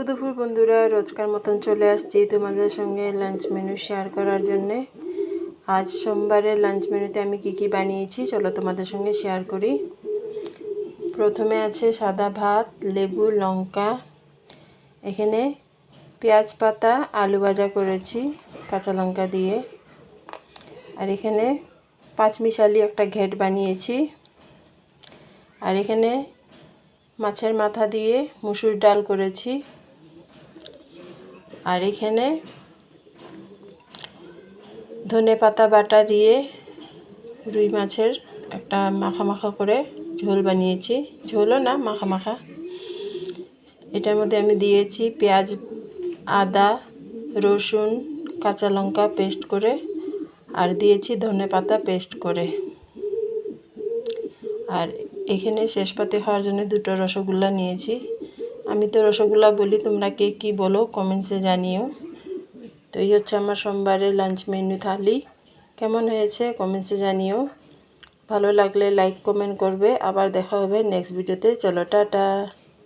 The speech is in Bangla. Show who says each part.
Speaker 1: দুপুর বন্ধুরা, রোজকার মতন চলে আসছি তোমাদের সঙ্গে লাঞ্চ মেনু শেয়ার করার জন্যে। আজ সোমবারের লাঞ্চ মেনুতে আমি কি বানিয়েছি চলো তোমাদের সঙ্গে শেয়ার করি। প্রথমে আছে সাদা ভাত, লেবু, লঙ্কা, এখানে পেঁয়াজ পাতা, আলু ভাজা করেছি কাঁচা লঙ্কা দিয়ে, আর এখানে পাঁচমিশালি একটা ঘেট বানিয়েছি, আর এখানে মাছের মাথা দিয়ে মুসুর ডাল করেছি, আর এখানে ধনে পাতা বাটা দিয়ে রুই মাছের একটা মাখা মাখা করে ঝোল বানিয়েছি, ঝোলও না মাখা মাখা। এটার মধ্যে আমি দিয়েছি পেঁয়াজ, আদা, রসুন, কাঁচা লঙ্কা পেস্ট করে, আর দিয়েছি ধনে পাতা পেস্ট করে। আর এখানে শেষ পাতে খাওয়ার জন্য দুটো রসগোল্লা নিয়েছি। আমি তো রসগোল্লা বলি, তোমরা কে কী বলো কমেন্টসে জানিও। তো এই হচ্ছে আমার সোমবারের লাঞ্চ মেনু থালি। কেমন হয়েছে কমেন্টসে জানিও। ভালো লাগলে লাইক কমেন্ট করবে। আবার দেখা হবে নেক্সট ভিডিওতে। চলো টাটা।